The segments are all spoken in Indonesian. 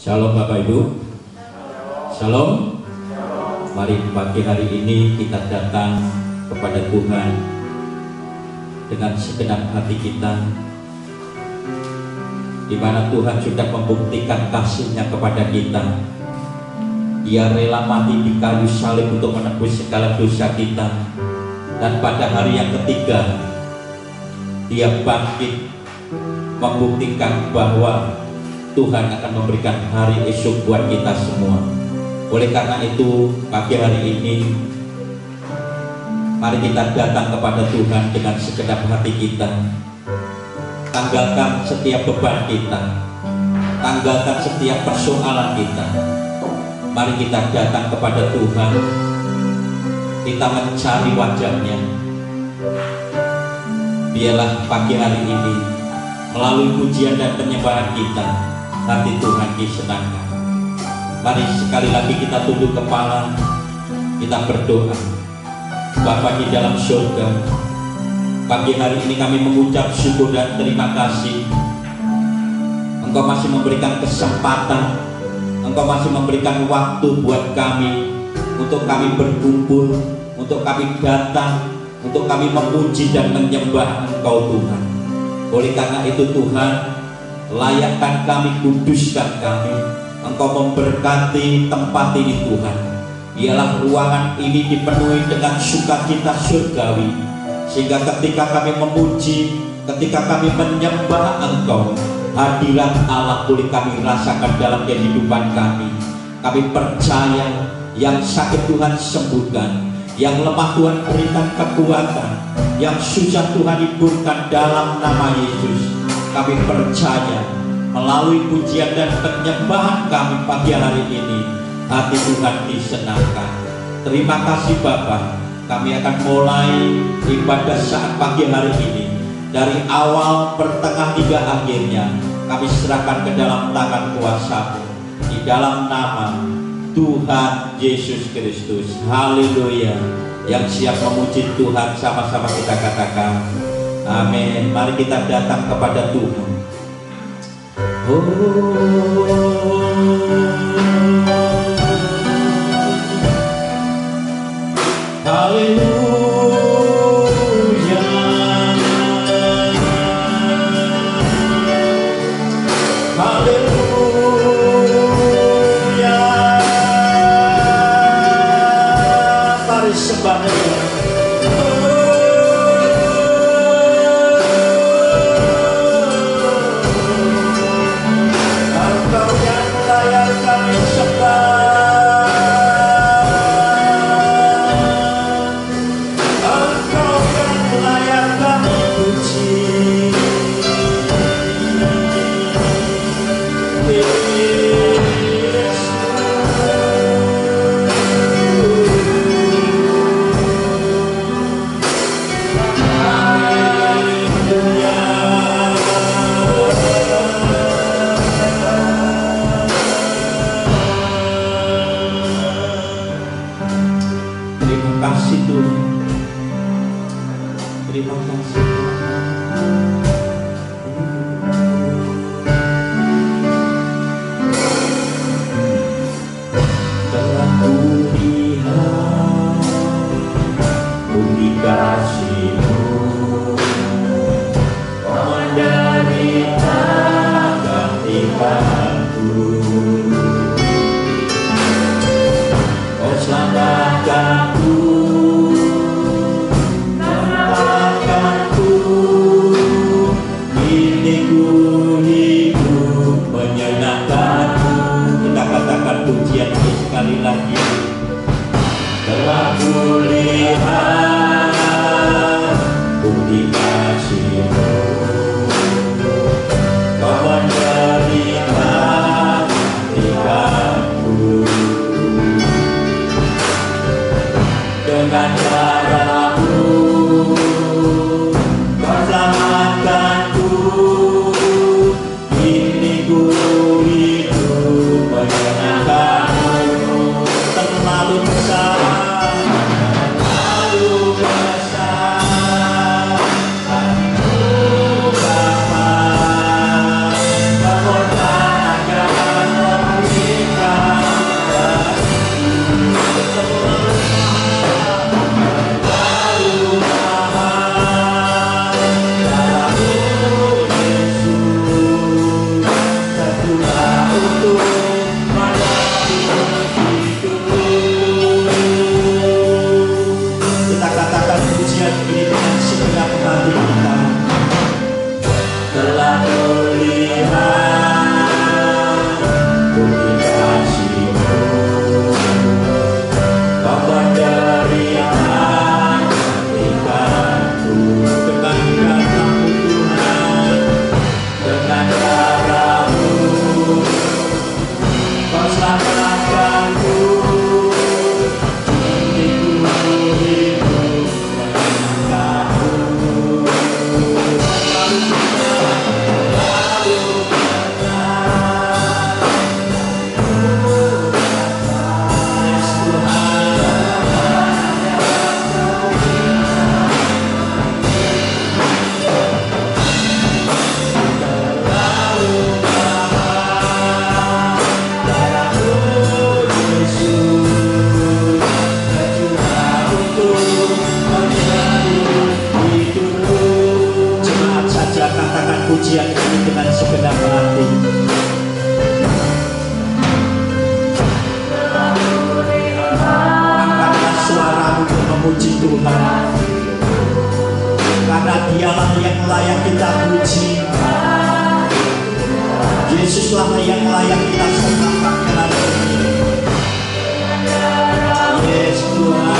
Shalom Bapak Ibu. Shalom. Mari pagi hari ini kita datang kepada Tuhan dengan segenap hati kita, di mana Tuhan sudah membuktikan kasih-Nya kepada kita. Dia rela mati di kayu salib untuk menebus segala dosa kita, dan pada hari yang ketiga Dia bangkit membuktikan bahwa Tuhan akan memberikan hari esok buat kita semua. Oleh karena itu, pagi hari ini mari kita datang kepada Tuhan dengan segenap hati kita. Tanggalkan setiap beban kita, tanggalkan setiap persoalan kita. Mari kita datang kepada Tuhan, kita mencari wajah-Nya. Biarlah pagi hari ini melalui pujian dan penyembahan kita, hati Tuhan disenangkan. Mari sekali lagi kita tunduk kepala, kita berdoa. Bapa di dalam surga, pagi hari ini kami mengucap syukur dan terima kasih. Engkau masih memberikan kesempatan, Engkau masih memberikan waktu buat kami, untuk kami berkumpul, untuk kami datang, untuk kami memuji dan menyembah Engkau Tuhan. Oleh karena itu Tuhan, layakkan kami, kuduskan kami. Engkau memberkati tempat ini Tuhan. Biarlah ruangan ini dipenuhi dengan sukacita surgawi, sehingga ketika kami memuji, ketika kami menyembah Engkau, hadirat Allah boleh kami rasakan dalam kehidupan kami. Kami percaya yang sakit Tuhan sembuhkan, yang lemah Tuhan berikan kekuatan, yang susah Tuhan hiburkan dalam nama Yesus. Kami percaya melalui pujian dan penyembahan kami pagi hari ini, hati Tuhan disenangkan. Terima kasih Bapa. Kami akan mulai ibadah saat pagi hari ini. Dari awal, pertengah hingga akhirnya kami serahkan ke dalam tangan kuasa-Mu, di dalam nama Tuhan Yesus Kristus. Haleluya. Yang siap memuji Tuhan, sama-sama kita katakan amin. Mari kita datang kepada Tuhan. Haleluya. Haleluya. Mari sembah Tuhan. Kita katakan pujian ini dengan segenap hati kita. Telah melihat bukti kasih-Mu, Kau berdirikan hatiku dengan kata-Mu Tuhan, dengan darah-Mu Kau selamatkanku. Katakan pujian ini dengan segenap hati. Angkatlah suaramu untuk memuji Tuhan, karena Dialah yang layak kita puji. Yesuslah yang layak kita sembahkan dalam ini. Yes Tuhan.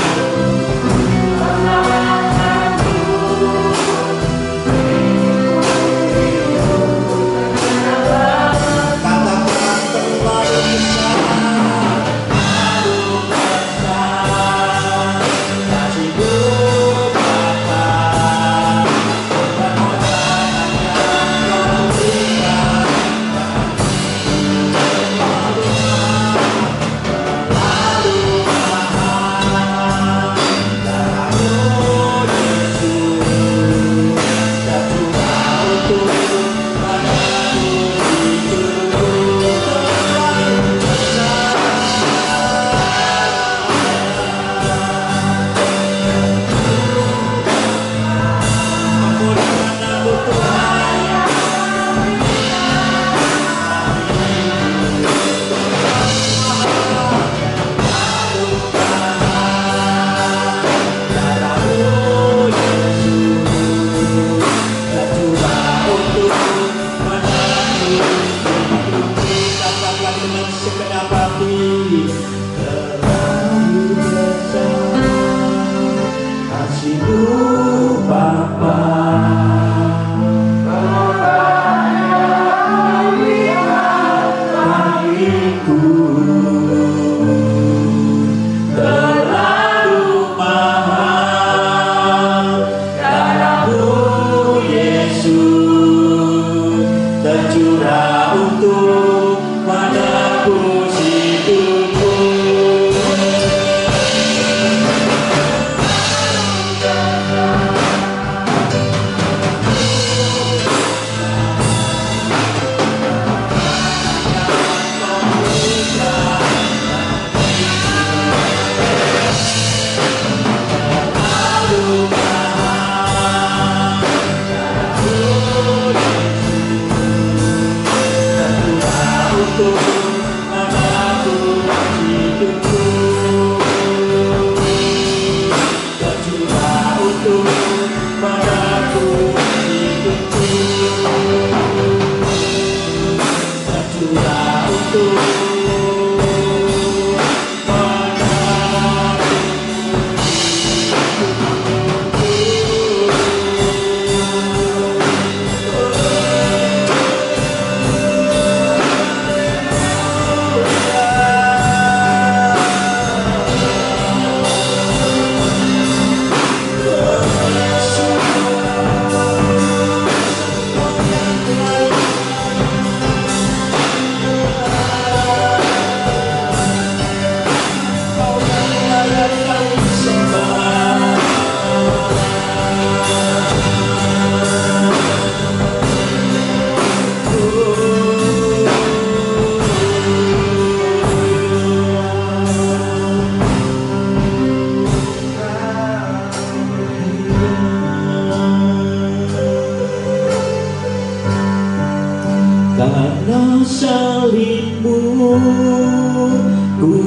ku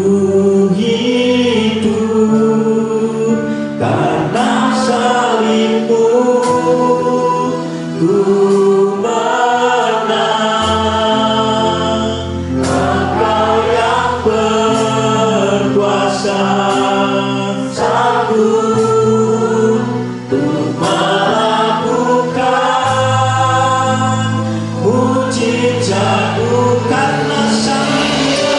hidup karena salibmu, ku menang. Engkau yang berkuasa, sanggup untuk melakukan mujizat-Mu karena salibmu.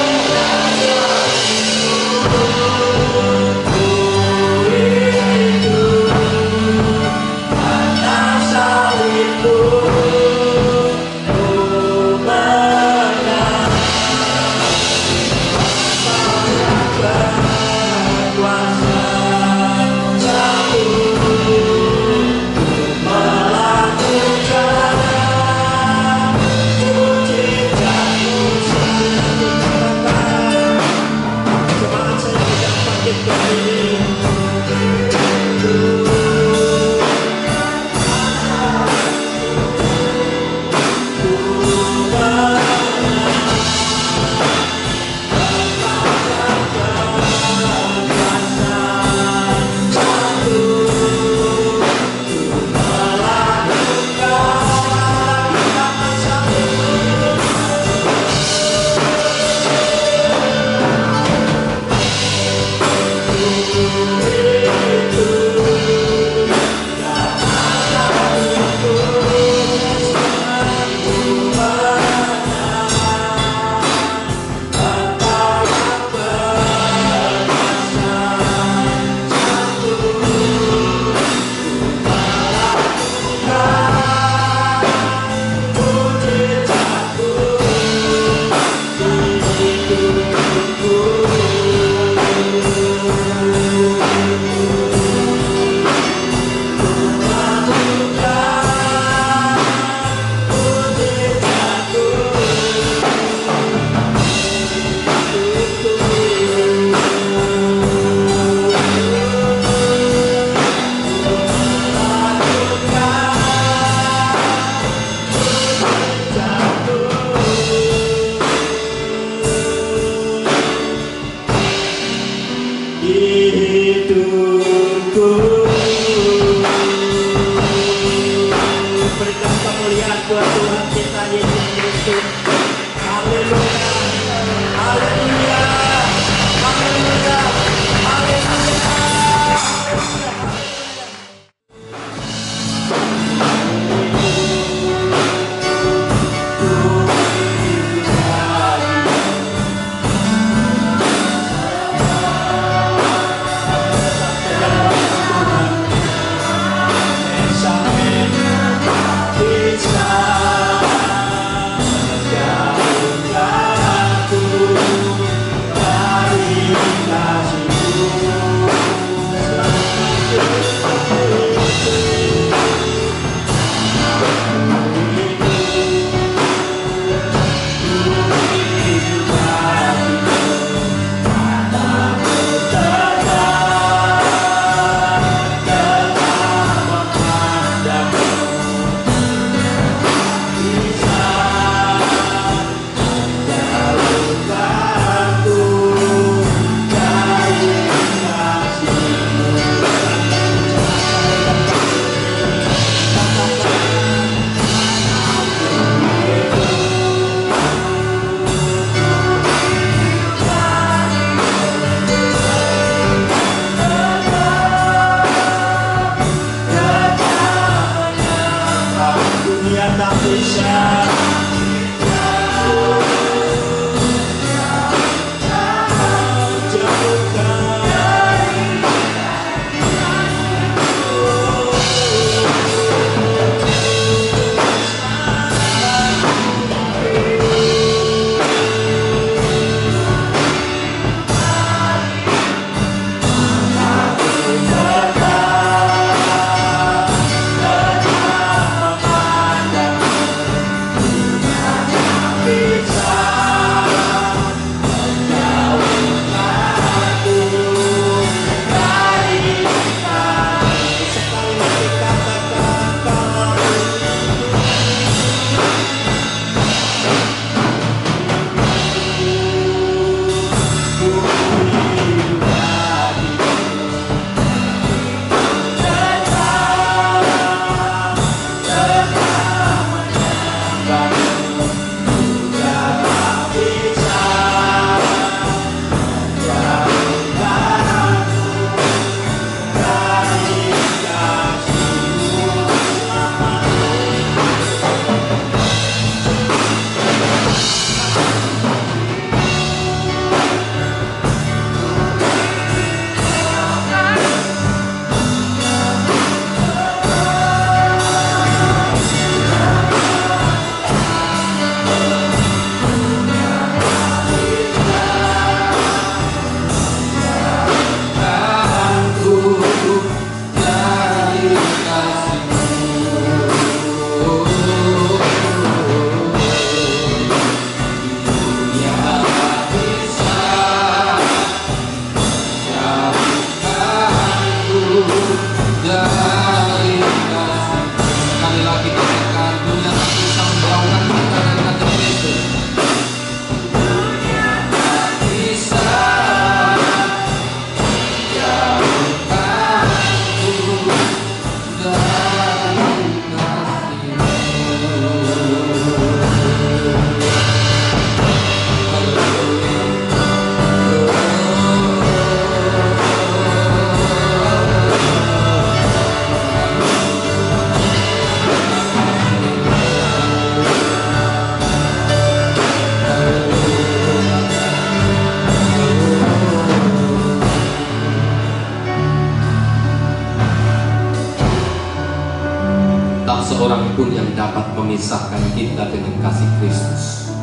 dapat memisahkan kita dengan kasih Kristus.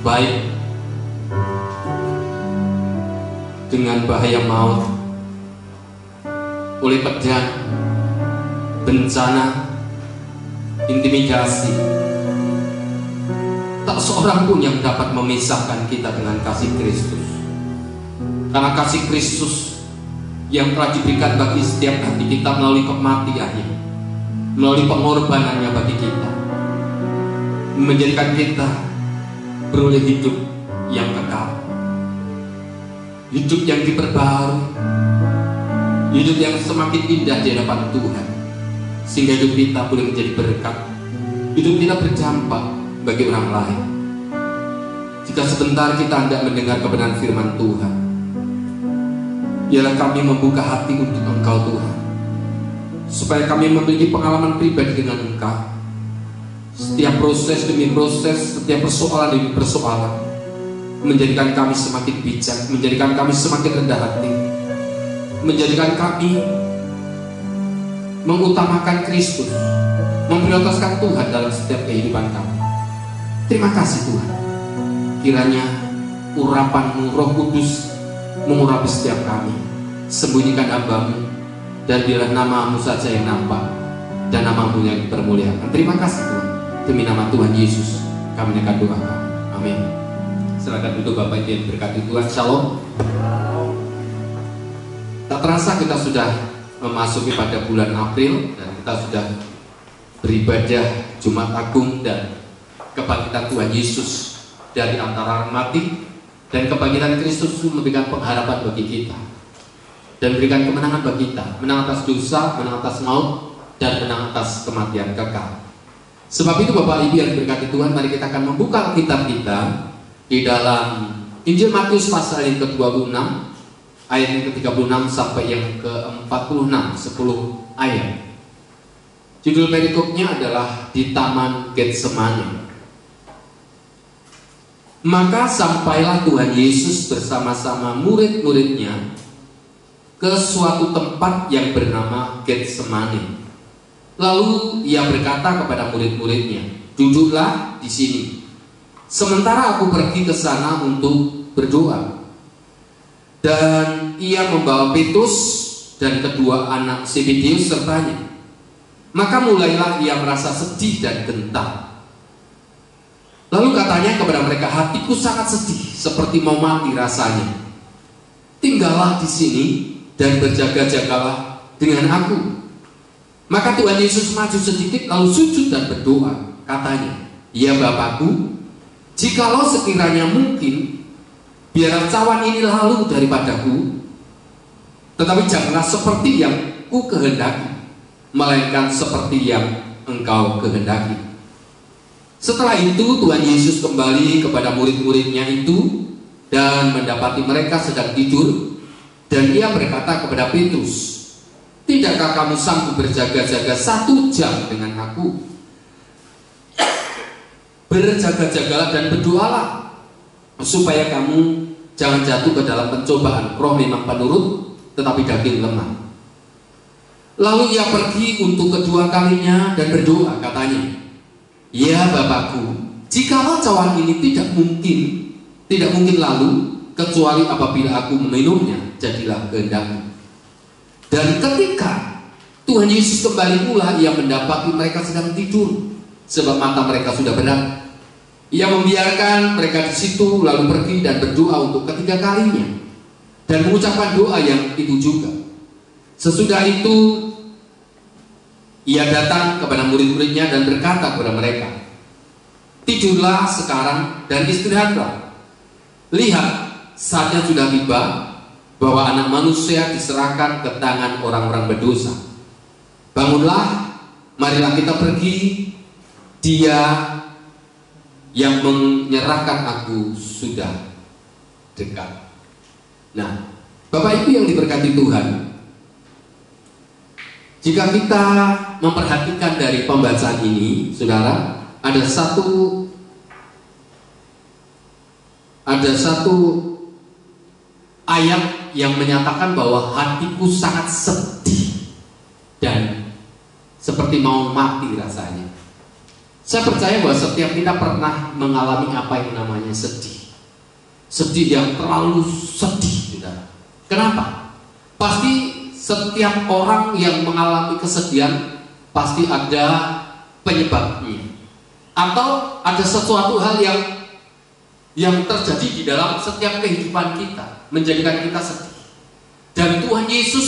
Baik dengan bahaya maut, oleh pedang, bencana, intimidasi, tak seorang pun yang dapat memisahkan kita dengan kasih Kristus. Karena kasih Kristus yang telah diberikan bagi setiap hati kita melalui kematiannya, melalui pengorbanannya bagi kita, menjadikan kita beroleh hidup yang kekal, hidup yang diperbaharui, hidup yang semakin indah di hadapan Tuhan, sehingga hidup kita boleh menjadi berkat, hidup kita berdampak bagi orang lain. Jika sebentar kita hendak mendengar kebenaran firman Tuhan, biarlah kami membuka hati untuk Engkau Tuhan, supaya kami memiliki pengalaman pribadi dengan Engkau. Setiap proses demi proses, setiap persoalan demi persoalan, menjadikan kami semakin bijak, menjadikan kami semakin rendah hati, menjadikan kami mengutamakan Kristus, memprioritaskan Tuhan dalam setiap kehidupan kami. Terima kasih Tuhan. Kiranya urapan-Mu Roh Kudus mengurapi setiap kami. Sembunyikan hamba-Mu, dan biarlah nama-Mu saja yang nampak dan nama-Mu yang dipermuliakan. Terima kasih Tuhan. Demi nama Tuhan Yesus kami akan doakan. Amin. Silakan duduk Bapak Ibu yang berkati Tuhan. Shalom. Tak terasa kita sudah memasuki pada bulan April, dan kita sudah beribadah Jumat Agung dan kebangkitan Tuhan Yesus dari antara orang mati, dan kebangkitan Kristus memberikan pengharapan bagi kita dan berikan kemenangan bagi kita, menang atas dosa, menang atas maut, dan menang atas kematian kekal. Sebab itu Bapak Ibu yang diberkati Tuhan, mari kita akan membuka kitab kita di dalam Injil Matius pasal yang ke-26 ayat yang ke-36 sampai yang ke-46, 10 ayat. Judul perikopnya adalah di Taman Getsemani. Maka sampailah Tuhan Yesus bersama-sama murid-muridnya ke suatu tempat yang bernama Getsemani. Lalu ia berkata kepada murid-muridnya, duduklah di sini, sementara aku pergi ke sana untuk berdoa. Dan ia membawa Petrus dan kedua anak Zebedeus sertanya. Maka mulailah ia merasa sedih dan gentar. Lalu katanya kepada mereka, hatiku sangat sedih, seperti mau mati rasanya. Tinggallah di sini dan berjaga-jagalah dengan aku. Maka Tuhan Yesus maju sedikit lalu sujud dan berdoa. Katanya, ya Bapakku, jikalau sekiranya mungkin, biarlah cawan ini lalu daripadaku, tetapi janganlah seperti yang ku kehendaki, melainkan seperti yang Engkau kehendaki. Setelah itu Tuhan Yesus kembali kepada murid-muridnya itu dan mendapati mereka sedang tidur, dan ia berkata kepada Petrus, tidakkah kamu sanggup berjaga-jaga 1 jam dengan aku? Berjaga-jagalah dan berdoalah, supaya kamu jangan jatuh ke dalam pencobaan. Roh memang penurut, tetapi daging lemah. Lalu ia pergi untuk kedua kalinya dan berdoa, katanya, ya Bapakku, jikalau cawan ini tidak mungkin lalu, kecuali apabila aku meminumnya, jadilah kehendakmu. Dan ketika Tuhan Yesus kembali pula, ia mendapati mereka sedang tidur, sebab mata mereka sudah berat. Ia membiarkan mereka di situ, lalu pergi dan berdoa untuk ketiga kalinya, dan mengucapkan doa yang itu juga. Sesudah itu ia datang kepada murid-muridnya dan berkata kepada mereka, tidurlah sekarang dan istirahatlah. Lihat, saatnya sudah tiba bahwa anak manusia diserahkan ke tangan orang-orang berdosa. Bangunlah, marilah kita pergi. Dia yang menyerahkan aku sudah dekat. Nah, Bapak Ibu yang diberkati Tuhan, jika kita memperhatikan dari pembacaan ini, saudara, ada satu ayat yang menyatakan bahwa hatiku sangat sedih dan seperti mau mati rasanya. Saya percaya bahwa setiap kita pernah mengalami apa yang namanya sedih. Sedih yang terlalu sedih, saudara. Kenapa? Pasti setiap orang yang mengalami kesedihan pasti ada penyebabnya, atau ada sesuatu hal yang terjadi di dalam setiap kehidupan kita menjadikan kita sedih. Dan Tuhan Yesus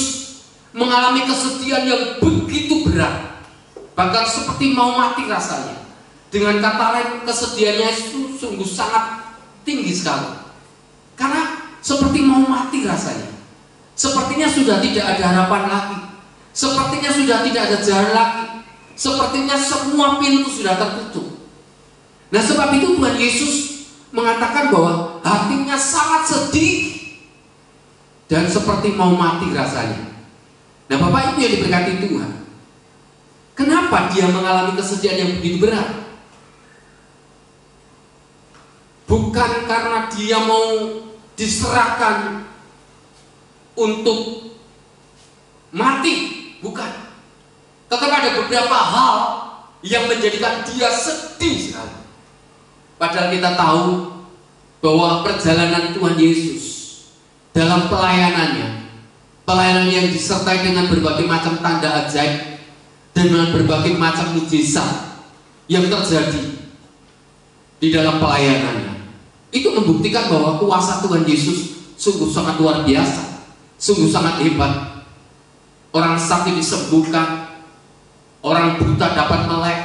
mengalami kesedihan yang begitu berat, bahkan seperti mau mati rasanya. Dengan kata lain, kesedihannya itu sungguh sangat tinggi sekali, karena seperti mau mati rasanya. Sepertinya sudah tidak ada harapan lagi, sepertinya sudah tidak ada jalan lagi, sepertinya semua pintu sudah tertutup. Nah, sebab itu Tuhan Yesus mengatakan bahwa hatinya sangat sedih dan seperti mau mati rasanya. Nah, Bapak Ibu yang diberkati Tuhan, kenapa dia mengalami kesedihan yang begitu berat? Bukan karena dia mau diserahkan untuk mati, bukan. Tetapi ada beberapa hal yang menjadikan dia sedih sekali. Padahal kita tahu bahwa perjalanan Tuhan Yesus dalam pelayanan yang disertai dengan berbagai macam tanda ajaib dan dengan berbagai macam mujizat yang terjadi di dalam pelayanannya, itu membuktikan bahwa kuasa Tuhan Yesus sungguh sangat luar biasa, sungguh sangat hebat. Orang sakit disembuhkan, orang buta dapat melek,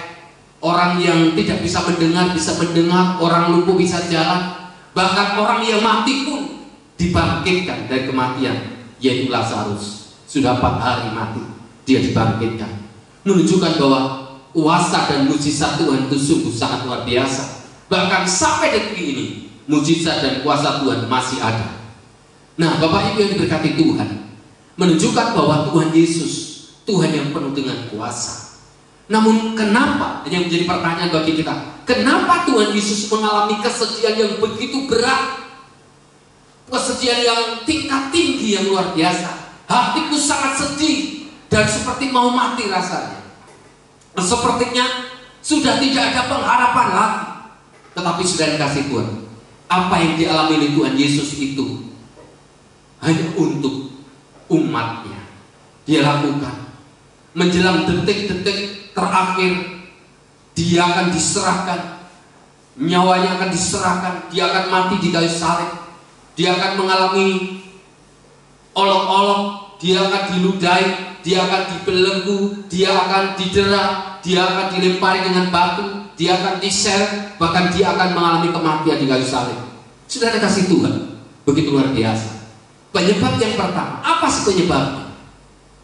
orang yang tidak bisa mendengar, orang lumpuh bisa jalan, bahkan orang yang mati pun dibangkitkan dari kematian, yaitu Lazarus. Sudah 4 hari mati, dia dibangkitkan, menunjukkan bahwa kuasa dan mujizat Tuhan itu sungguh sangat luar biasa. Bahkan sampai detik ini, mujizat dan kuasa Tuhan masih ada. Nah, Bapak Ibu yang diberkati Tuhan, menunjukkan bahwa Tuhan Yesus Tuhan yang penuh dengan kuasa. Namun kenapa, yang menjadi pertanyaan bagi kita, kenapa Tuhan Yesus mengalami kesedihan yang begitu berat, kesedihan yang tingkat tinggi yang luar biasa? Hatiku sangat sedih dan seperti mau mati rasanya. Sepertinya sudah tidak ada pengharapan lagi. Tetapi sudah dikasih Tuhan, apa yang dialami oleh Tuhan Yesus itu hanya untuk umatnya. Dia lakukan menjelang detik-detik terakhir, dia akan diserahkan, nyawanya akan diserahkan, dia akan mati di kayu salib, dia akan mengalami olok-olok, dia akan diludahi, dia akan dibelenggu, dia akan didera, dia akan dilempari dengan batu, dia akan diseret, bahkan dia akan mengalami kematian di kayu salib. Sudah dikasih Tuhan, begitu luar biasa. Penyebab yang pertama, apa sih penyebabnya?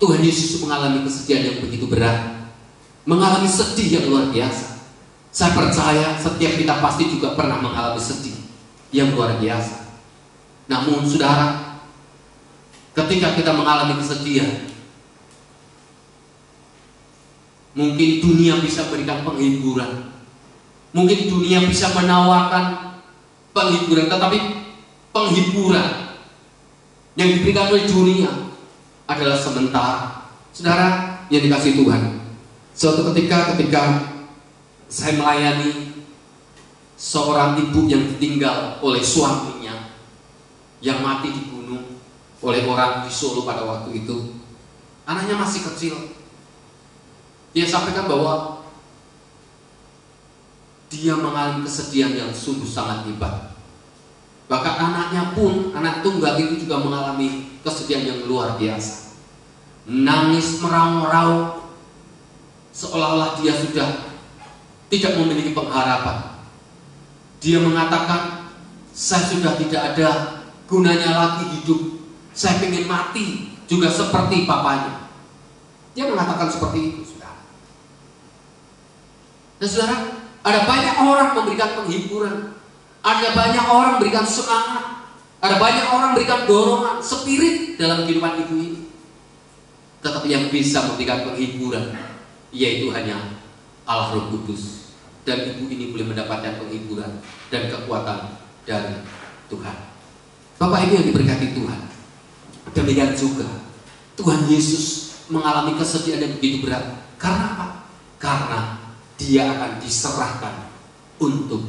Tuhan Yesus mengalami kesedihan yang begitu berat, mengalami sedih yang luar biasa. Saya percaya setiap kita pasti juga pernah mengalami sedih yang luar biasa. Namun saudara, ketika kita mengalami kesedihan, mungkin dunia bisa berikan penghiburan, mungkin dunia bisa menawarkan penghiburan, tetapi penghiburan yang diberikan oleh dunia adalah sementara. Saudara yang dikasih Tuhan, suatu ketika saya melayani seorang ibu yang ditinggal oleh suaminya yang mati dibunuh oleh orang di Solo pada waktu itu. Anaknya masih kecil. Dia sampaikan bahwa dia mengalami kesedihan yang sungguh sangat hebat. Bahkan anaknya pun, anak tunggal itu juga mengalami kesedihan yang luar biasa. Nangis meraung-raung, seolah-olah dia sudah tidak memiliki pengharapan. Dia mengatakan, saya sudah tidak ada gunanya lagi hidup, saya ingin mati juga seperti papanya. Dia mengatakan seperti itu, saudara. Dan saudara, ada banyak orang memberikan penghiburan, ada banyak orang berikan semangat, ada banyak orang berikan dorongan, spirit dalam kehidupan ibu ini. Tetapi yang bisa memberikan penghiburan yaitu hanya Allah Roh Kudus. Dan ibu ini boleh mendapatkan penghiburan dan kekuatan dari Tuhan. Bapak Ibu yang diberkati Tuhan, demikian juga Tuhan Yesus mengalami kesedihan yang begitu berat. Karena apa? Karena dia akan diserahkan untuk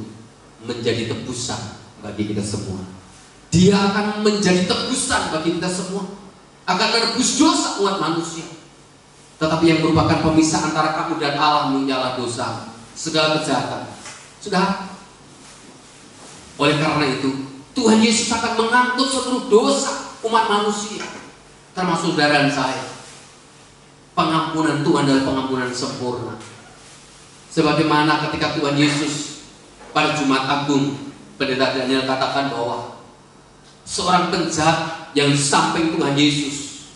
menjadi tebusan bagi kita semua. Dia akan menjadi tebusan bagi kita semua, akan menebus dosa umat manusia. Tetapi yang merupakan pemisah antara kamu dan Allah ialah dosa, segala kejahatan. Sudah. Oleh karena itu, Tuhan Yesus akan mengangkut seluruh dosa umat manusia, termasuk saudara dan saya. Pengampunan Tuhan adalah pengampunan sempurna. Sebagaimana ketika Tuhan Yesus pada Jumat Agung, Pendeta Daniel katakan bahwa seorang penjahat yang di samping Tuhan Yesus,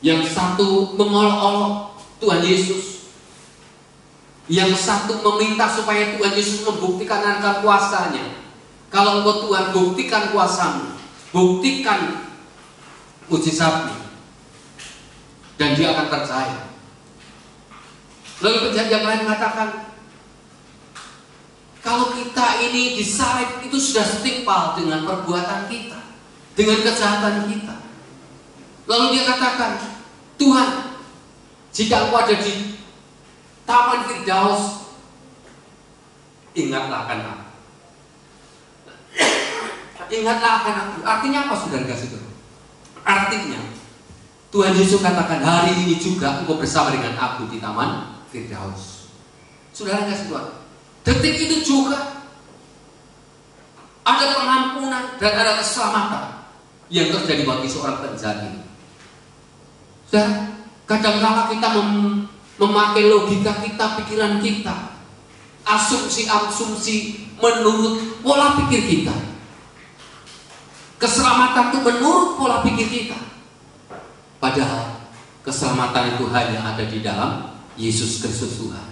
yang satu mengolok-olok Tuhan Yesus, yang satu meminta supaya Tuhan Yesus membuktikan akan kuasanya. Kalau engkau Tuhan buktikan kuasamu, buktikan mujizatmu, dan dia akan percaya. Lalu penjahat yang lain mengatakan, kalau kita ini disalib itu sudah setimpal dengan perbuatan kita, dengan kejahatan kita. Lalu dia katakan, Tuhan, jika engkau ada di Taman Firdaus, ingatlah akan aku. Ingatlah akan aku. Artinya apa, saudara kasih? Artinya Tuhan Yesus katakan, hari ini juga engkau bersama dengan aku di Taman Firdaus. Saudara kasih Tuhan, detik itu juga ada pengampunan dan ada keselamatan yang terjadi bagi seorang penjahat ini. Dan kadang-kala kita memakai logika kita, pikiran kita, asumsi-asumsi menurut pola pikir kita. Keselamatan itu menurut pola pikir kita. Padahal keselamatan itu hanya ada di dalam Yesus Kristus Tuhan.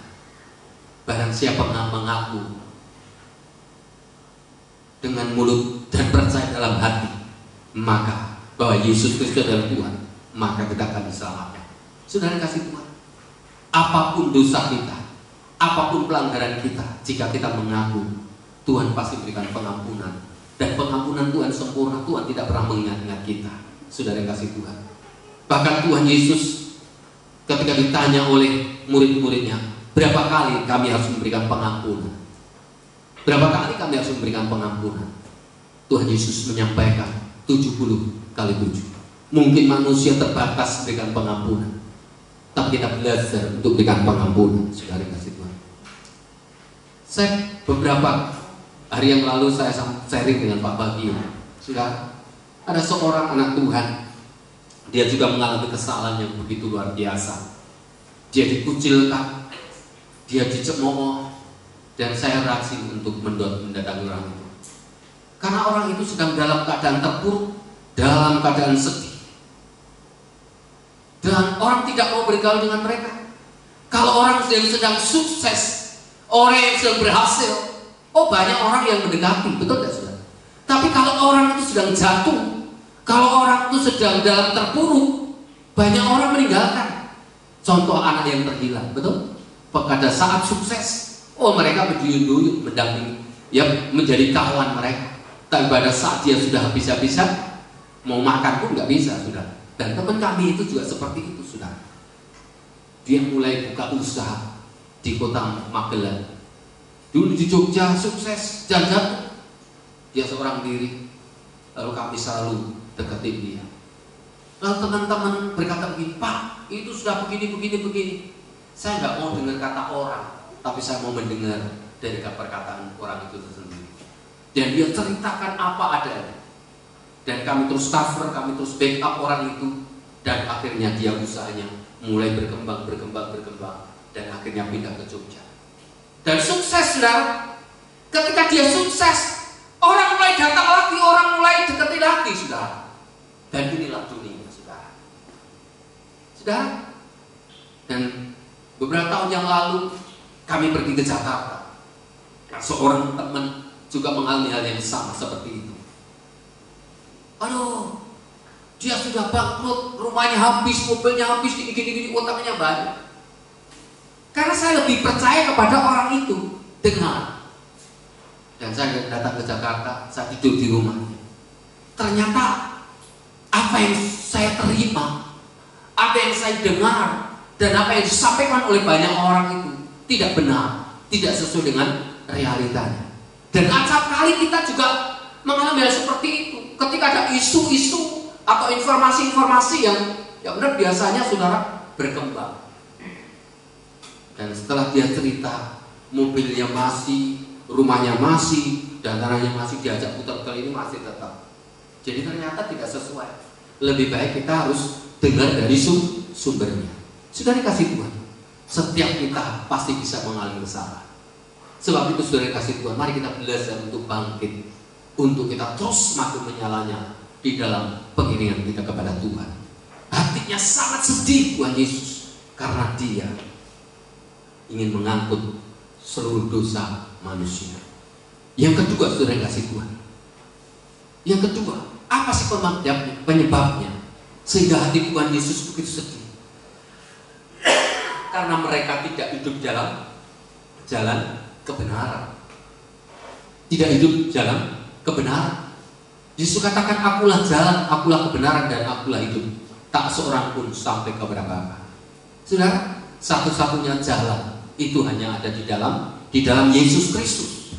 Barang siapa mengaku dengan mulut dan percaya dalam hati, maka bahwa Yesus Kristus adalah Tuhan, maka kita akan diselamatkan. Saudara kasih Tuhan, apapun dosa kita, apapun pelanggaran kita, jika kita mengaku, Tuhan pasti berikan pengampunan. Dan pengampunan Tuhan sempurna. Tuhan tidak pernah mengingat-ingat kita. Saudara kasih Tuhan, bahkan Tuhan Yesus ketika ditanya oleh murid-muridnya, berapa kali kami harus memberikan pengampunan? Berapa kali kami harus memberikan pengampunan? Tuhan Yesus menyampaikan 70 kali 7. Mungkin manusia terbatas memberikan pengampunan, tapi kita belajar untuk memberikan pengampunan. Saudara kasih Tuhan, saya beberapa hari yang lalu saya sharing dengan Pak Bagio. Sudah ada seorang anak Tuhan, dia juga mengalami kesalahan yang begitu luar biasa. Dia dikucilkan, dia dicemooh, dan saya rajin untuk mendatangi orang itu. Karena orang itu sedang dalam keadaan terpuruk, dalam keadaan sedih, dan orang tidak mau bergaul dengan mereka. Kalau orang yang sedang sukses, orang yang sedang berhasil, banyak orang yang mendekati, betul tidak saudara? Tapi kalau orang itu sedang jatuh, kalau orang itu sedang dalam terpuruk, banyak orang meninggalkan. Contoh anak yang terhilang, betul? Pada saat sukses, mereka berduyun-duyun mendampingi, ya menjadi kawan mereka. Tapi pada saat dia sudah habis-habisan, mau makan pun nggak bisa, sudah. Dan teman kami itu juga seperti itu, sudah. Dia mulai buka usaha di kota Magelang. Dulu di Jogja sukses dan jatuh, dia seorang diri. Lalu kami selalu deketin dia. Lalu teman-teman berkata begini, Pak, itu sudah begini. Saya nggak mau dengar kata orang, tapi saya mau mendengar dari perkataan orang itu sendiri. Dan dia ceritakan apa adanya. Dan kami terus cover, kami terus backup orang itu. Dan akhirnya dia usahanya mulai berkembang. Dan akhirnya pindah ke Jogja. Dan sukses, saudara. Ketika dia sukses, orang mulai datang lagi, orang mulai dekati lagi, saudara. Dan inilah dunia, saudara. Dan beberapa tahun yang lalu kami pergi ke Jakarta. Seorang teman juga mengalami hal yang sama seperti itu. Aduh, dia sudah bangkrut, rumahnya habis, mobilnya habis, gini, utangnya banyak. Karena saya lebih percaya kepada orang itu. Dengar. Dan saya datang ke Jakarta, saya tidur di rumahnya. Ternyata apa yang saya terima, apa yang saya dengar dan apa yang disampaikan oleh banyak orang itu tidak benar, tidak sesuai dengan realitanya. Dan acap kali kita juga mengalami hal seperti itu. Ketika ada isu-isu atau informasi-informasi yang benar, biasanya saudara berkembang. Dan setelah dia cerita, mobilnya masih, rumahnya masih, dan tanahnya masih, diajak putar-putar ini masih tetap. Jadi ternyata tidak sesuai. Lebih baik kita harus dengar dari sumbernya. Saudara kasih Tuhan, setiap kita pasti bisa mengalami kesalahan. Sebab itu saudara kasih Tuhan, mari kita belajar untuk bangkit, untuk kita terus semakin menyalanya di dalam pengiringan kita kepada Tuhan. Hatinya sangat sedih Tuhan Yesus karena dia ingin mengangkut seluruh dosa manusia. Yang kedua saudara kasih Tuhan, yang kedua, apa sih penyebabnya sehingga hati Tuhan Yesus begitu sedih? Karena mereka tidak hidup dalam jalan kebenaran. Tidak hidup dalam kebenaran. Yesus katakan, akulah jalan, akulah kebenaran, dan akulah hidup. Tak seorang pun sampai kepada Bapa. Saudara, satu-satunya jalan itu hanya ada di dalam Yesus Kristus.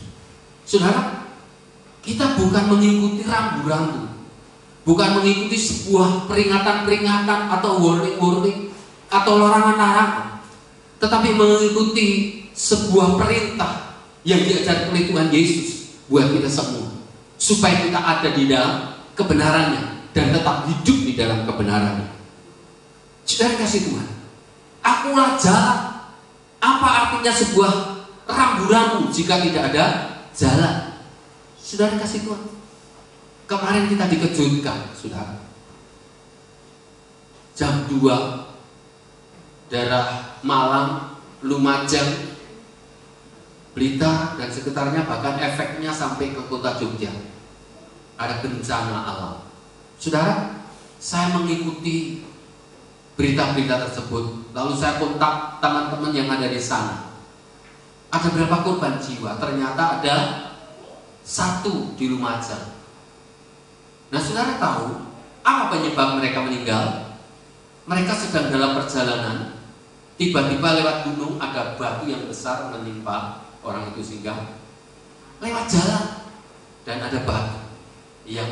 Saudara, kita bukan mengikuti rambu-rambu, bukan mengikuti sebuah peringatan-peringatan atau warning-warning atau larangan-larangan, tetapi mengikuti sebuah perintah yang diajarkan oleh Tuhan Yesus buat kita semua, supaya kita ada di dalam kebenarannya dan tetap hidup di dalam kebenarannya. Saudara kasih Tuhan, akulah jalan. Apa artinya sebuah rambu-rambu jika tidak ada jalan? Saudara kasih Tuhan, kemarin kita dikejutkan, saudara. Jam 2 daerah Malang, Lumajang, Blitar dan sekitarnya, bahkan efeknya sampai ke kota Jogja, ada bencana alam. Saudara, saya mengikuti berita-berita tersebut, lalu saya kontak teman-teman yang ada di sana. Ada berapa korban jiwa? Ternyata ada 1 di Lumajang. Nah, saudara tahu apa penyebab mereka meninggal? Mereka sedang dalam perjalanan, tiba-tiba lewat gunung ada batu yang besar menimpa orang itu sehingga lewat jalan, dan ada batu yang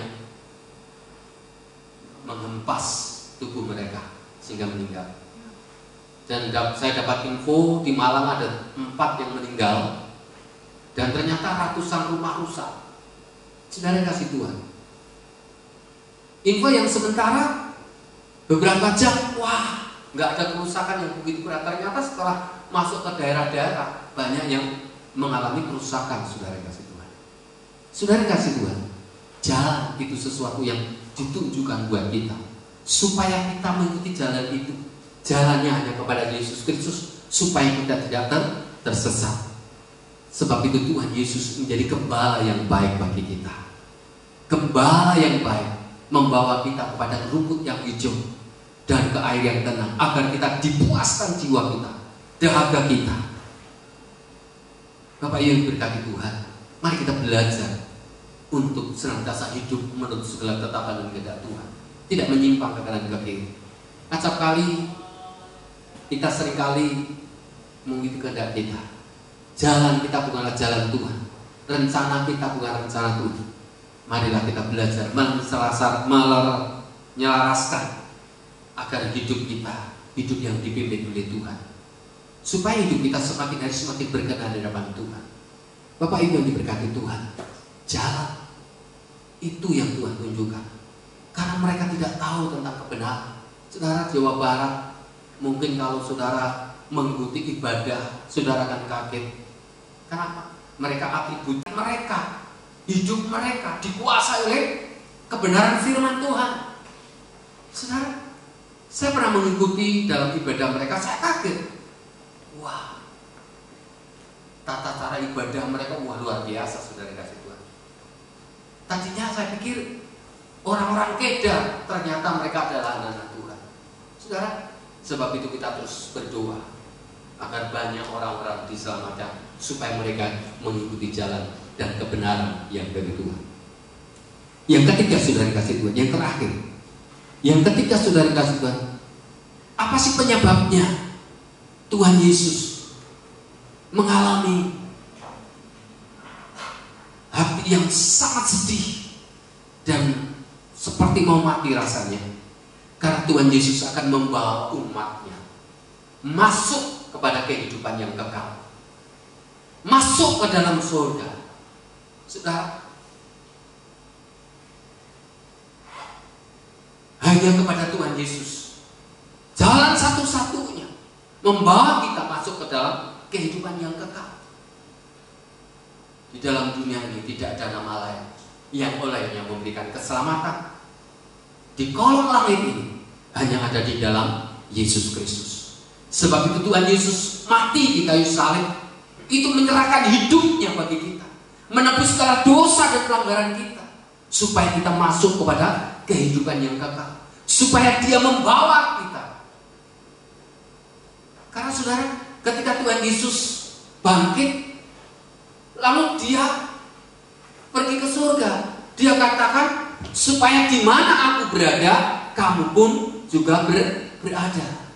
menghempas tubuh mereka sehingga meninggal. Dan saya dapat info di Malang ada 4 yang meninggal, dan ternyata ratusan rumah rusak. Saudara kasih Tuhan, info yang sementara beberapa jam, wah, nggak ada kerusakan yang begitu berat. Ternyata setelah masuk ke daerah-daerah, banyak yang mengalami kerusakan. Saudara kasih Tuhan, saudara kasih Tuhan, jalan itu sesuatu yang ditunjukkan buat kita, supaya kita mengikuti jalan itu. Jalannya hanya kepada Yesus Kristus, supaya kita tidak tersesat. Sebab itu Tuhan Yesus menjadi gembala yang baik bagi kita. Gembala yang baik membawa kita kepada rumput yang hijau dan ke air yang tenang, agar kita dipuaskan jiwa kita, dahaga kita. Bapak Ibu berkati Tuhan, mari kita belajar untuk senantiasa hidup menurut segala ketetapan dan kehendak Tuhan, tidak menyimpang ke kanan ke kiri. Acap kali kita seringkali mengikuti kehendak kita. Jalan kita bukanlah jalan Tuhan, rencana kita bukan rencana Tuhan. Marilah kita belajar menyelaraskan agar hidup kita hidup yang dipimpin oleh Tuhan, supaya hidup kita semakin hari semakin berkenan di hadapan Tuhan. Bapak Ibu yang diberkati Tuhan, jalan itu yang Tuhan tunjukkan, karena mereka tidak tahu tentang kebenaran. Saudara, Jawa Barat, mungkin kalau saudara mengikuti ibadah, saudara akan kaget. Kenapa? Mereka atribut mereka, hidup mereka dikuasai oleh kebenaran firman Tuhan. Saudara, saya pernah mengikuti dalam ibadah mereka, saya kaget. Wah, tata cara ibadah mereka luar biasa, saudara kasih Tuhan. Tadinya saya pikir orang-orang Kedah, ternyata mereka adalah anak-anak Tuhan. Saudara, sebab itu kita terus berdoa agar banyak orang-orang diselamatkan, supaya mereka mengikuti jalan dan kebenaran yang dari Tuhan. Yang ketiga, saudara kasih Tuhan, yang terakhir, yang ketiga, saudara kasih Tuhan, apa sih penyebabnya Tuhan Yesus mengalami hati yang sangat sedih dan seperti mau mati rasanya, karena Tuhan Yesus akan membawa umatnya masuk kepada kehidupan yang kekal, masuk ke dalam surga. Saudara, hanya kepada Tuhan Yesus jalan satu-satunya membawa kita masuk ke dalam kehidupan yang kekal. Di dalam dunia ini tidak ada nama lain yang olehnya memberikan keselamatan. Di kolong langit ini hanya ada di dalam Yesus Kristus. Sebab itu Tuhan Yesus mati di kayu salib, itu menyerahkan hidupnya bagi kita, menebus segala dosa dan pelanggaran kita, supaya kita masuk kepada kehidupan yang kekal, supaya Dia membawa kita. Karena saudara, ketika Tuhan Yesus bangkit, lalu Dia pergi ke surga, Dia katakan supaya di mana aku berada, kamu pun juga berada.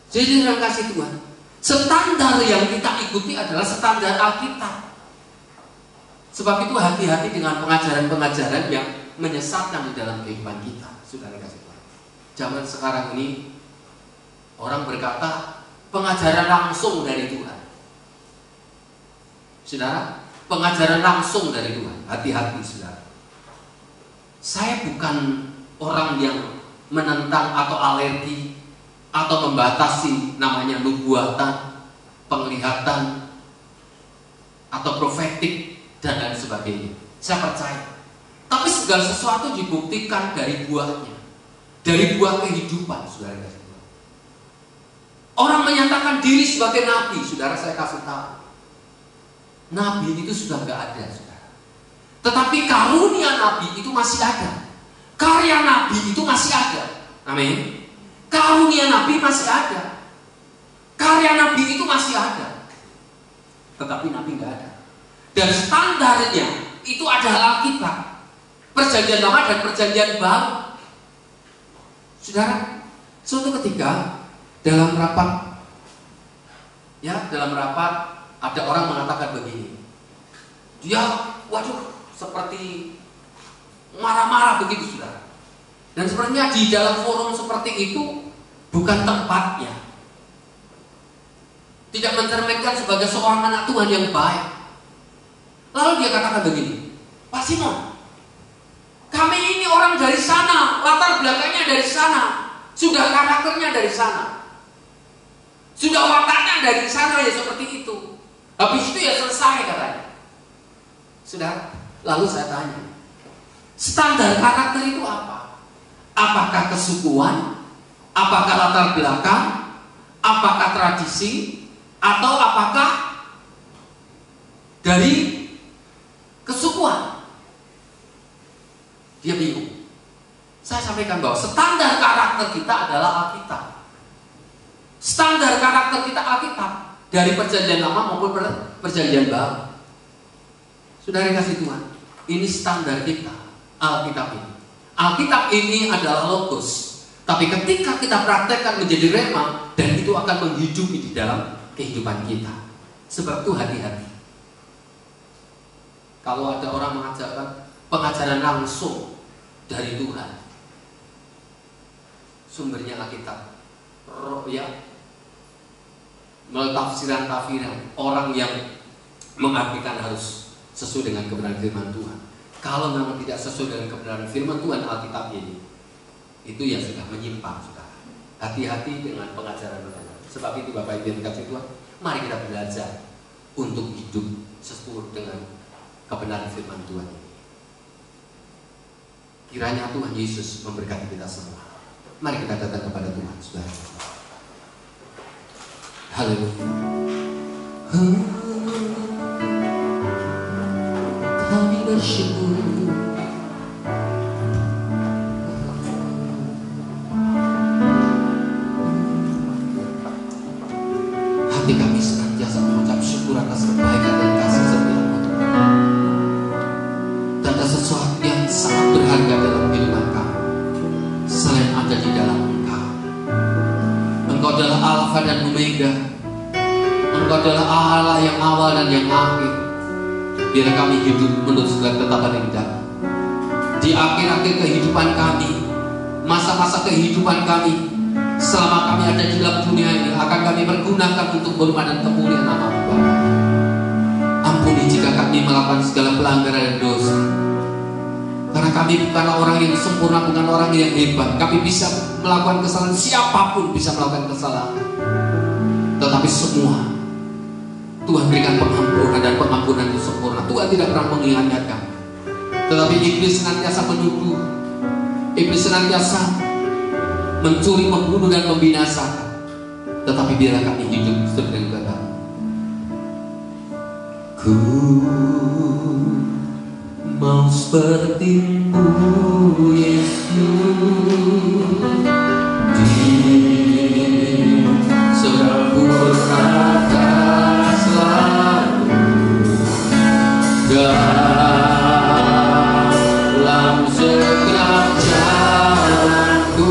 Jadi dengan kasih Tuhan, standar yang kita ikuti adalah standar Alkitab. Sebab itu hati-hati dengan pengajaran-pengajaran yang menyesatkan di dalam kehidupan kita. Saudara kasih Tuhan, zaman sekarang ini orang berkata pengajaran langsung dari Tuhan. Saudara, pengajaran langsung dari Tuhan. Hati-hati saudara. Saya bukan orang yang menentang atau alergi atau membatasi namanya nubuatan, penglihatan, atau profetik dan lain sebagainya. Saya percaya. Tapi segala sesuatu dibuktikan dari buahnya, dari buah kehidupan, saudara. Orang menyatakan diri sebagai nabi, saudara, saya kasih tahu, nabi itu sudah nggak ada, saudara. Tetapi karunia nabi itu masih ada, karya nabi itu masih ada. Amin. Karunia nabi masih ada, karya nabi itu masih ada, tetapi nabi nggak ada. Dan standarnya itu adalah Alkitab, Perjanjian Lama dan Perjanjian Baru. Saudara, suatu ketika dalam rapat ada orang mengatakan begini, dia seperti marah-marah begitu, saudara. Dan sebenarnya di dalam forum seperti itu bukan tempatnya, tidak mencerminkan sebagai seorang anak Tuhan yang baik. Lalu dia katakan begini, Pak Simon, kami ini orang dari sana, latar belakangnya dari sana, sudah karakternya dari sana, sudah wataknya dari sana, ya seperti itu. Habis itu ya selesai, katanya. Sudah. Lalu saya tanya, standar karakter itu apa? Apakah kesukuan? Apakah latar belakang? Apakah tradisi? Atau apakah dari kesukuan? Dia bingung. Saya sampaikan bahwa standar karakter kita adalah Alkitab. Standar karakter kita Alkitab, dari Perjanjian Lama maupun Perjanjian Baru. Saudara kasih Tuhan, ini standar kita, Alkitab ini. Alkitab ini adalah logos, tapi ketika kita praktekkan menjadi rema, dan itu akan menghidupi di dalam kehidupan kita. Sebab itu hati-hati. Kalau ada orang mengajarkan pengajaran langsung dari Tuhan, sumbernya Alkitab, melalui tafsiran-tafsiran orang yang mengartikan harus sesuai dengan kebenaran firman Tuhan. Kalau memang tidak sesuai dengan kebenaran firman Tuhan Alkitab ini, itu ya sudah menyimpang, sudah. Hati-hati dengan pengajaran-pengajaran. Sebab itu Bapak Ibu yang dikasihi Tuhan, mari kita belajar untuk hidup sesuai dengan kebenaran firman Tuhan ini. Kiranya Tuhan Yesus memberkati kita semua. Mari kita datang kepada Tuhan, saudara. Haleluya. Kami bersyukur. Hati kami senantiasa mengucap syukur atas kebaikan dan kasih setia-Mu. Dan ada sesuatu yang sangat berharga dalam kehidupan kami selain ada di dalam Engkau. Engkau adalah Allah Alfa dan Omega. Engkau adalah Allah yang awal dan yang akhir. Biar kami hidup menurut segala ketetapan yang dalam. Di akhir-akhir kehidupan kami, masa-masa kehidupan kami, selama kami ada di dalam dunia ini, akan kami pergunakan untuk hormat dan kemuliaan nama-Mu Bapa. Ampuni jika kami melakukan segala pelanggaran dan dosa. Karena kami bukanlah orang yang sempurna, bukan orang yang hebat. Kami bisa melakukan kesalahan, siapapun bisa melakukan kesalahan. Tetapi semua Tuhan berikan pengampunan, dan pengampunan itu sempurna. Tuhan tidak pernah mengingatkan kami. Tetapi iblis senantiasa menuduh, iblis senantiasa mencuri, membunuh, dan membinasakan. Tetapi biarlah kami hidup seperti yang kata, ku mau seperti-Mu Yesus, di sempurnakan selalu dalam segenap jalanku,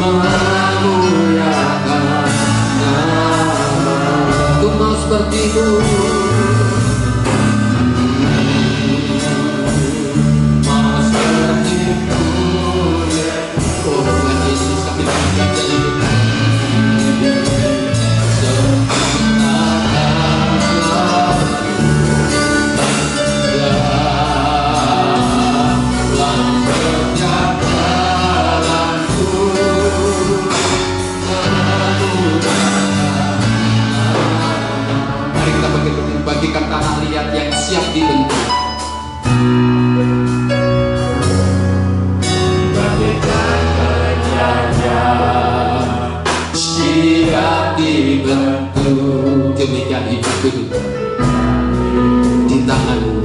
memuliakan nama-Mu. Ku mau seperti-Mu, bagikan tanah liat yang siap dibentuk. Bagikan penyanyi siap dibentuk. Demikian hidupku di tangan-Mu,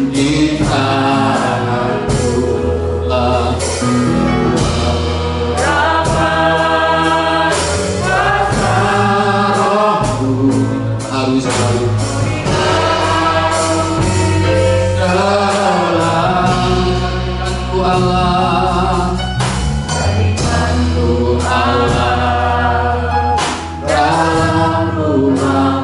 di tangan-Mu lah. Allah dalam rumah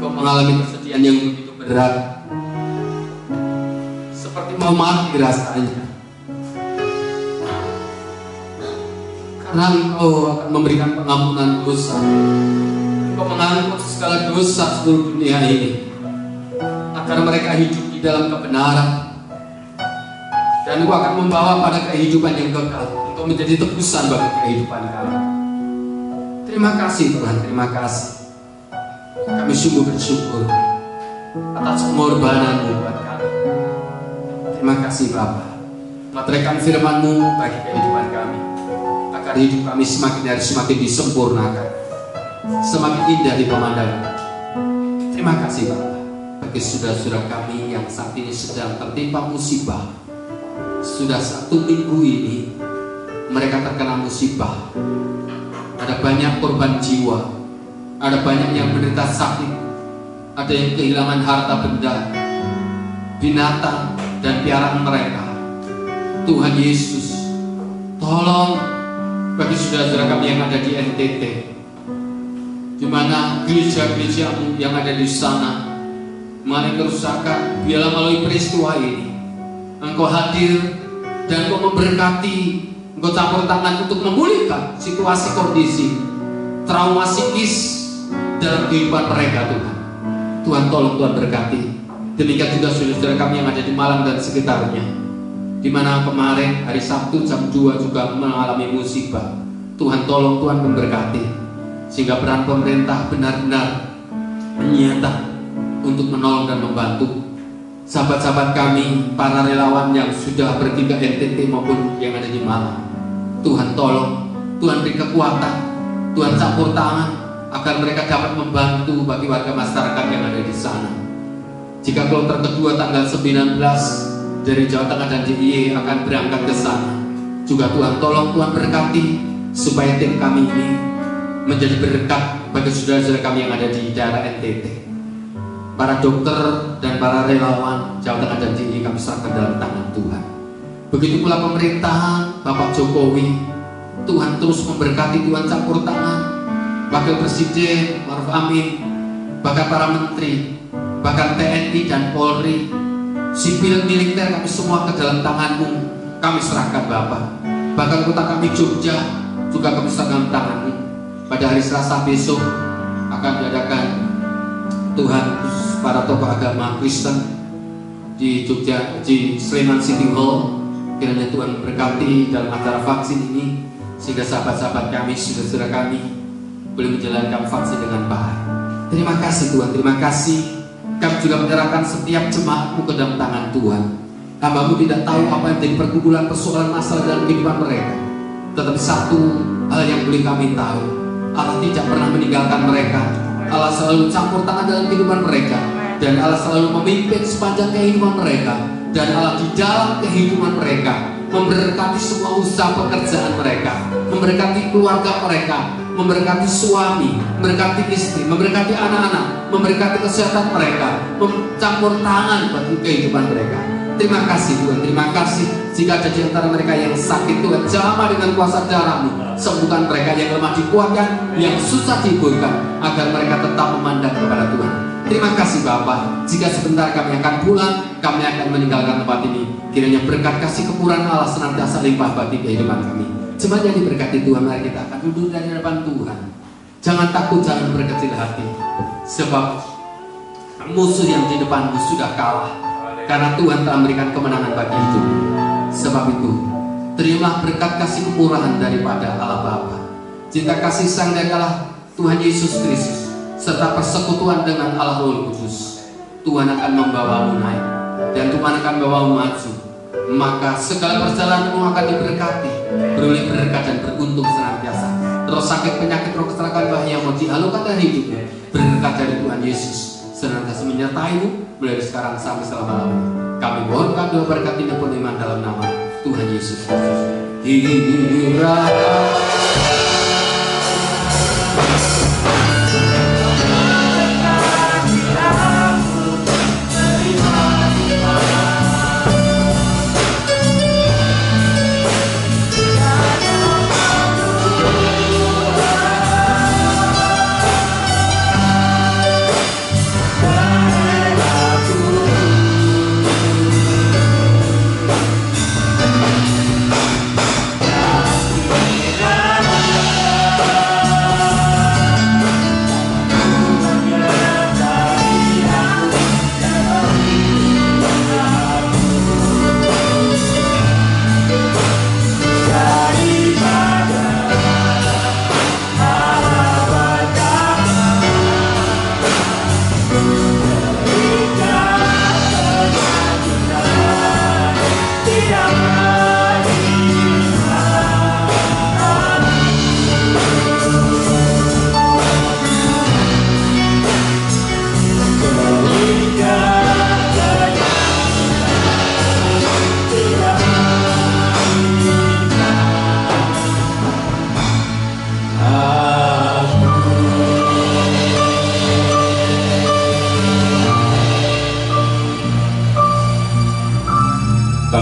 engkau mengalami kesedihan yang begitu berat, seperti mau mati rasanya, karena engkau akan memberikan pengampunan dosa. Engkau mengampuni segala dosa seluruh dunia ini, agar mereka hidup di dalam kebenaran, dan engkau akan membawa pada kehidupan yang kekal. Engkau menjadi tebusan bagi kehidupan kami. Terima kasih Tuhan, terima kasih. Kami sungguh bersyukur atas pengorbanan-Mu buat kami. Terima kasih Bapa. Materaikan firman-Mu bagi kehidupan kami, agar hidup kami semakin hari semakin disempurnakan, semakin indah di pemandangan. Terima kasih Bapa. Bagi saudara-saudara kami yang saat ini sedang tertimpa musibah, sudah 1 minggu ini mereka terkena musibah. Ada banyak korban jiwa, ada banyak yang menderita sakit, ada yang kehilangan harta benda, binatang, dan piaraan mereka. Tuhan Yesus, tolong bagi saudara-saudara kami yang ada di NTT, di mana gereja-gereja-Mu yang ada di sana mengalami kerusakan. Biarlah melalui peristiwa ini Engkau hadir dan Engkau memberkati, Engkau campur tangan untuk memulihkan situasi kondisi trauma psikis dalam kehidupan mereka. Tuhan tolong, Tuhan berkati. Demikian juga saudara-saudara kami yang ada di Malang dan sekitarnya, di mana kemarin hari Sabtu jam 2 juga mengalami musibah. Tuhan tolong, Tuhan memberkati, sehingga peran pemerintah benar-benar nyata untuk menolong dan membantu sahabat-sahabat kami, para relawan yang sudah pergi ke NTT maupun yang ada di Malang. Tuhan tolong, Tuhan beri kekuatan, Tuhan campur tangan, agar mereka dapat membantu bagi warga masyarakat yang ada di sana. Jika kloter kedua tanggal 19 dari Jawa Tengah dan DIY akan berangkat ke sana, juga Tuhan tolong, Tuhan berkati, supaya tim kami ini menjadi berkat bagi saudara-saudara kami yang ada di daerah NTT. Para dokter dan para relawan Jawa Tengah dan DIY kami serahkan dalam tangan Tuhan. Begitu pula pemerintahan Bapak Jokowi, Tuhan terus memberkati, Tuhan campur tangan. Wakil Presiden Maruf Amin, bahkan para menteri, bahkan TNI dan Polri, sipil militer, kami semua ke dalam tangan-Mu kami serahkan Bapak. Bahkan kota kami Jogja juga kami serahkan tangan-Mu. Pada hari Selasa besok akan diadakan Tuhan para tokoh agama Kristen di Jogja, di Sleman City Hall. Kiranya Tuhan memberkati dalam acara vaksin ini, sehingga sahabat-sahabat kami, saudara-saudara kami boleh menjalankan vaksin dengan baik. Terima kasih Tuhan, terima kasih. Kami juga menyerahkan setiap jemaat-Mu ke dalam tangan Tuhan. Hamba-Mu tidak tahu apa yang jadi pergumulan, persoalan, masalah dalam kehidupan mereka. Tetapi satu hal yang boleh kami tahu, Allah tidak pernah meninggalkan mereka. Allah selalu campur tangan dalam kehidupan mereka, dan Allah selalu memimpin sepanjang kehidupan mereka, dan Allah di dalam kehidupan mereka memberkati semua usaha pekerjaan mereka, memberkati keluarga mereka, memberkati suami, memberkati istri, memberkati anak-anak, memberkati kesehatan mereka, mencampur tangan bagi kehidupan mereka. Terima kasih Tuhan, terima kasih. Jika ada di antara mereka yang sakit, Tuhan jamah dengan kuasa darah-Mu, sembuhkan mereka. Yang lemah dikuatkan, yang susah dihiburkan, agar mereka tetap memandang kepada Tuhan. Terima kasih Bapa. Jika sebentar kami akan pulang, kami akan meninggalkan tempat ini, kiranya berkat kasih kemurahan Allah senantiasa limpah bagi kehidupan kami. Jemaat yang diberkati Tuhan, mari kita akan duduk di hadapan Tuhan. Jangan takut, jangan berkecil hati, sebab musuh yang di depanmu sudah kalah, karena Tuhan telah memberikan kemenangan bagi hidup. Sebab itu, terimalah berkat kasih kemurahan daripada Allah Bapa, cinta kasih sayang dari Allah Tuhan Yesus Kristus, serta persekutuan dengan Allah Roh Kudus. Tuhan akan membawamu naik, dan Tuhan akan membawamu maju. Maka segala perjalananmu akan diberkati, beroleh berkat dan beruntung senantiasa. Terus sakit, penyakit, roh, kecelakaan, bahaya mau dihalukan dari hidupnya. Berkat dari Tuhan Yesus senantiasa menyertai-mu mulai sekarang sampai selama-lamanya. Kami mohonkan doa berkat ini iman dalam nama Tuhan Yesus Kristus.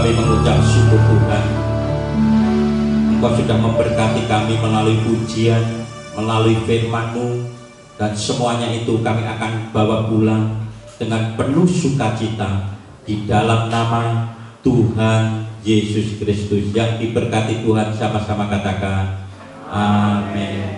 Kami mengucap syukur Tuhan, Engkau sudah memberkati kami melalui pujian, melalui firman-Mu, dan semuanya itu kami akan bawa pulang dengan penuh sukacita di dalam nama Tuhan Yesus Kristus. Yang diberkati Tuhan sama-sama katakan amin.